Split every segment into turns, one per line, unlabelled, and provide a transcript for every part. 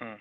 Mm.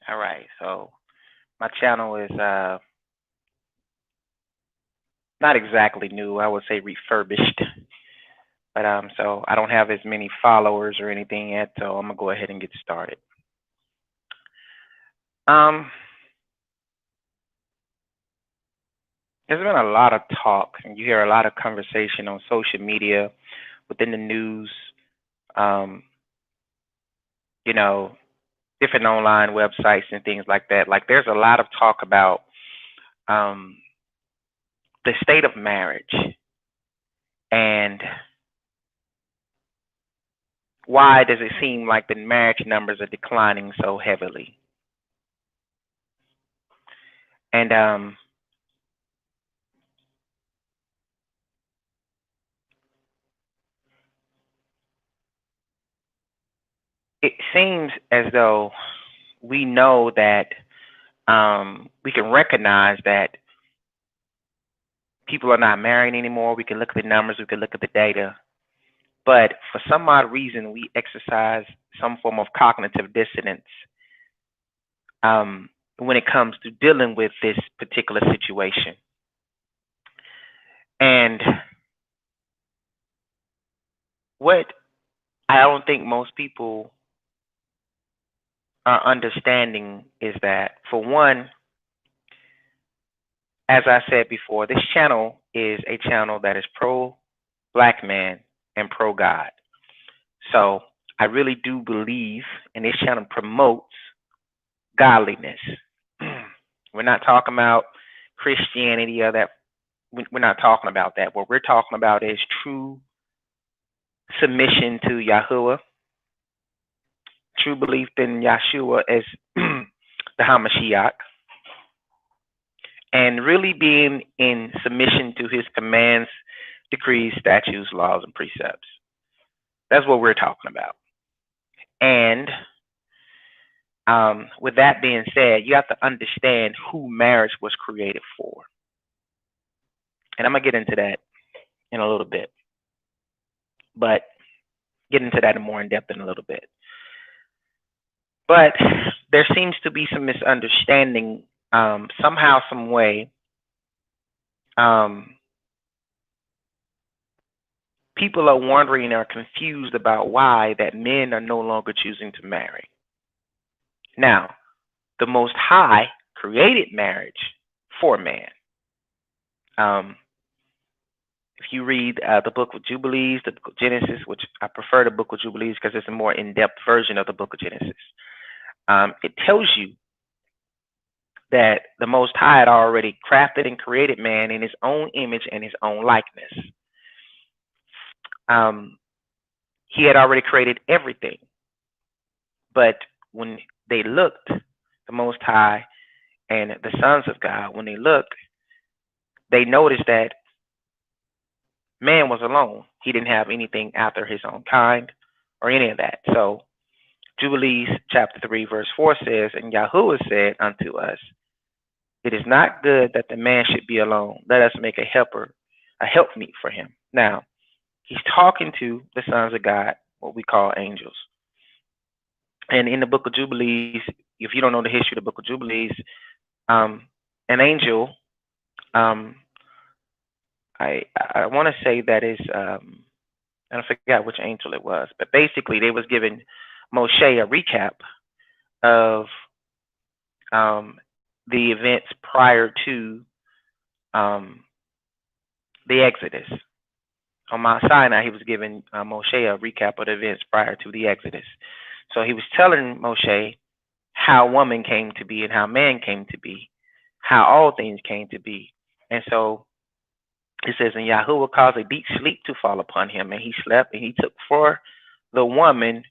All right. So my channel is not exactly new. I would say refurbished. But so I don't have as many followers or anything yet, so I'm gonna go ahead and get started. Um, there's been a lot of talk, and you hear a lot of conversation on social media, within the news, um, you know, different online websites and things like that. Like there's a lot of talk about um, the state of marriage and why does it seem like the marriage numbers are declining so heavily? And it seems as though we know that we can recognize that people are not marrying anymore. We can look at the numbers, we can look at the data, but for some odd reason, we exercise some form of cognitive dissonance when it comes to dealing with this particular situation. And what I don't think most people are understanding is that, for one, as I said before, this channel is a channel that is pro black man and pro God. So I really do believe, and this channel promotes godliness. We're not talking about Christianity or that. We're not talking about that. What we're talking about is true submission to Yahuwah, true belief in Yahshua as the Hamashiach, and really being in submission to his commands, decrees, statutes, laws, and precepts. That's what we're talking about. And with that being said, you have to understand who marriage was created for. And I'm going to get into that in a little bit, but get into that more in depth in a little bit. But there seems to be some misunderstanding somehow, some way. Um, People are wondering or confused about why that men are no longer choosing to marry. Now, the Most High created marriage for man. Um, if you read the book of Jubilees, the book of Genesis, which I prefer the book of Jubilees because it's a more in-depth version of the book of Genesis, it tells you that the Most High had already crafted and created man in his own image and his own likeness. Um, he had already created everything. But when they looked, the Most High and the sons of God, when they looked, they noticed that man was alone. He didn't have anything after his own kind or any of that. So Jubilees chapter 3, verse 4 says, and Yahuwah said unto us, it is not good that the man should be alone. Let us make a helper, a helpmeet for him. Now, he's talking to the sons of God, what we call angels. And in the book of Jubilees, if you don't know the history of the book of Jubilees, an angel, um, I want to say that is, I forgot which angel it was, but basically they was giving Moshe a recap of um, the events prior to um, the Exodus. On Mount Sinai, he was giving Moshe a recap of the events prior to the Exodus. So he was telling Moshe how woman came to be and how man came to be, how all things came to be. And so it says, and Yahuwah caused a deep sleep to fall upon him, and he slept, and he took for the woman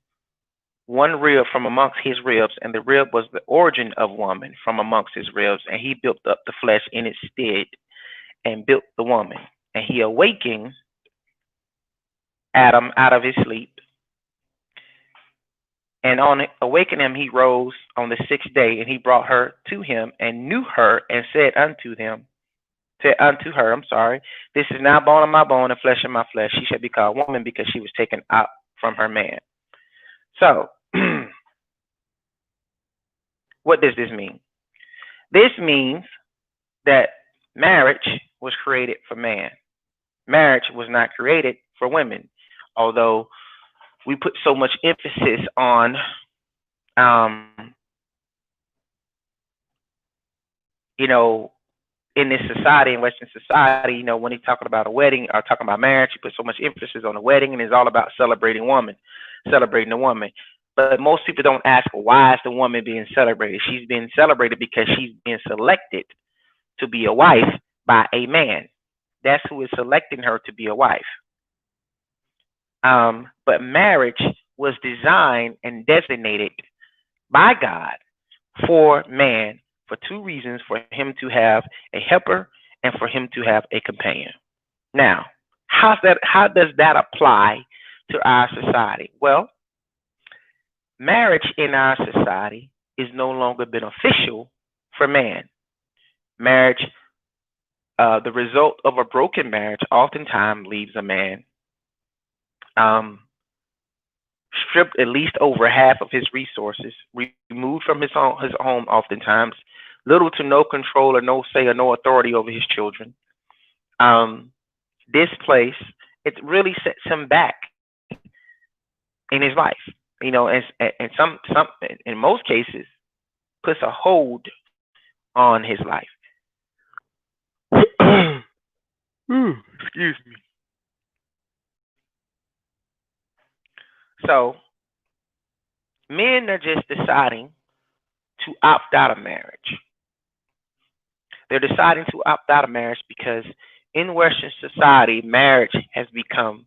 one rib from amongst his ribs, and the rib was the origin of woman from amongst his ribs, and he built up the flesh in its stead and built the woman. And he awakened Adam out of his sleep. And on awakening him, he rose on the sixth day, and he brought her to him, and knew her, and said unto her, I'm sorry, this is now bone of my bone and flesh of my flesh. She shall be called woman, because she was taken out from her man. So, what does this mean? This means that marriage was created for man. Marriage was not created for women, although we put so much emphasis on, you know, in this society, in Western society, you know, when he's talking about a wedding or talking about marriage, you put so much emphasis on the wedding, and it's all about celebrating the woman. But most people don't ask, why is the woman being celebrated? She's being celebrated because she's being selected to be a wife by a man. That's who is selecting her to be a wife. But marriage was designed and designated by God for man for two reasons: for him to have a helper and for him to have a companion. Now, how does that apply to our society? Well, marriage in our society is no longer beneficial for man. Marriage, the result of a broken marriage oftentimes leaves a man stripped at least over half of his resources, removed from his home oftentimes, little to no control or no say or no authority over his children. Displaced, it really sets him back in his life. You know, and some in most cases puts a hold on his life. Excuse me. So men are just deciding to opt out of marriage. They're deciding to opt out of marriage because in Western society, marriage has become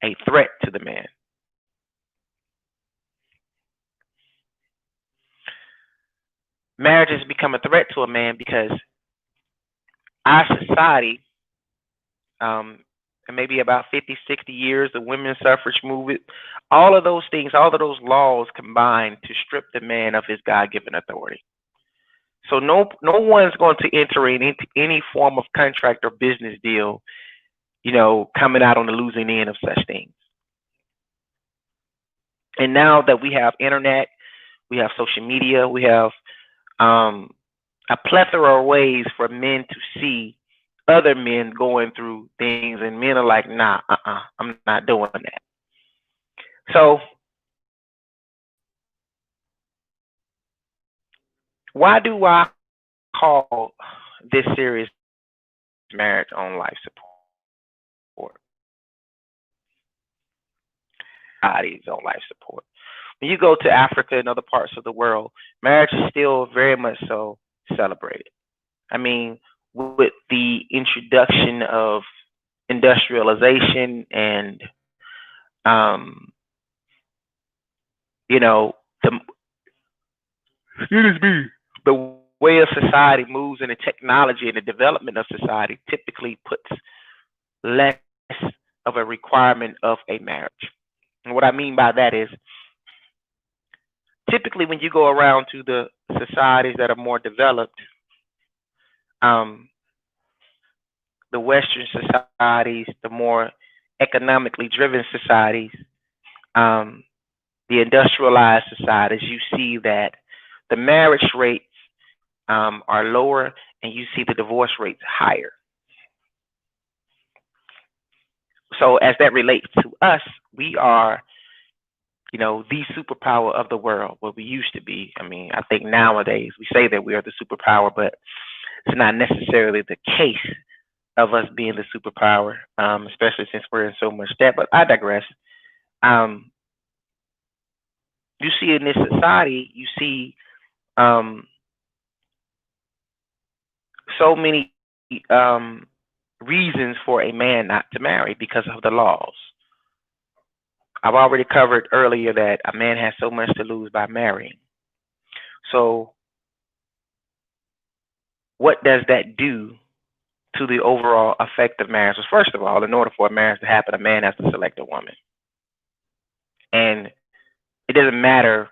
a threat to the man. Marriage has become a threat to a man because our society, and maybe about 50, 60 years, the women's suffrage movement, all of those things, all of those laws combine to strip the man of his God-given authority. So no one's going to enter into any form of contract or business deal, you know, coming out on the losing end of such things. And now that we have internet, we have social media, we have a plethora of ways for men to see other men going through things, and men are like, nah, I'm not doing that. So why do I call this series Marriage on Life Support? Bodies on life support. When you go to Africa and other parts of the world, marriage is still very much so celebrated. I mean, with the introduction of industrialization and, you know, the way of society moves and the technology and the development of society typically puts less of a requirement of a marriage. And what I mean by that is, typically when you go around to the societies that are more developed, the Western societies, the more economically driven societies, the industrialized societies, you see that the marriage rates are lower, and you see the divorce rates higher. So as that relates to us, we are, you know, the superpower of the world, what we used to be. I mean, I think nowadays we say that we are the superpower, but it's not necessarily the case of us being the superpower, especially since we're in so much debt. But I digress. You see in this society, you see so many reasons for a man not to marry because of the laws. I've already covered earlier that a man has so much to lose by marrying. So what does that do to the overall effect of marriage? Well, first of all, in order for a marriage to happen, a man has to select a woman. And it doesn't matter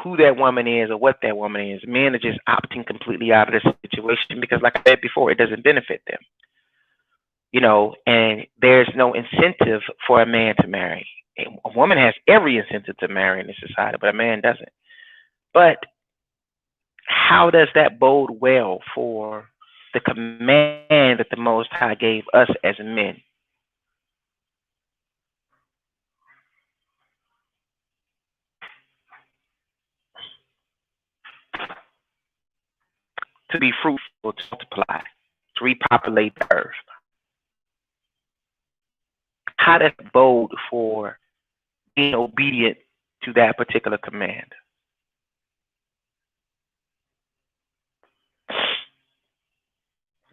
who that woman is or what that woman is. Men are just opting completely out of the situation because, like I said before, it doesn't benefit them. And there's no incentive for a man to marry. A woman has every incentive to marry in this society, but a man doesn't. But how does that bode well for the command that the Most High gave us as men? To be fruitful, to multiply, to repopulate the earth. How does it bode for being obedient to that particular command?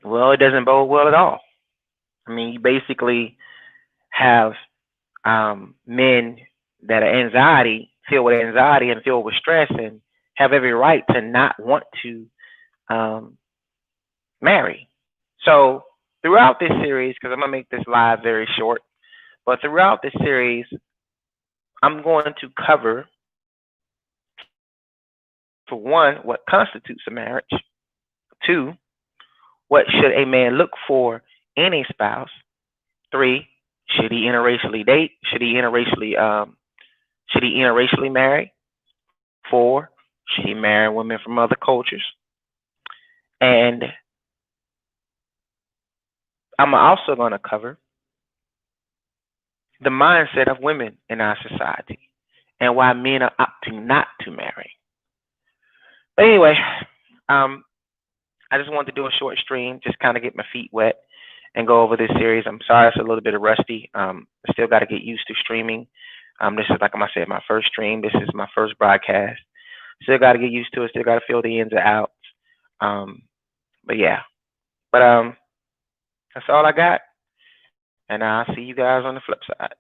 Well, it doesn't bode well at all. I mean, you basically have men that are filled with anxiety and filled with stress, and have every right to not want to marry. So throughout this series, because I'm going to make this live very short, but throughout this series, I'm going to cover, for one, what constitutes a marriage. Two, what should a man look for in a spouse? Three, should he interracially date? Should he interracially marry? Four, should he marry women from other cultures? And I'm also going to cover the mindset of women in our society and why men are opting not to marry. But anyway, I just wanted to do a short stream, just kind of get my feet wet and go over this series. I'm sorry it's a little bit of rusty. I still got to get used to streaming. This is, like I said, my first stream. This is my first broadcast. Still got to get used to it. Still got to feel the ins and outs. But yeah. But that's all I got. And I'll see you guys on the flip side.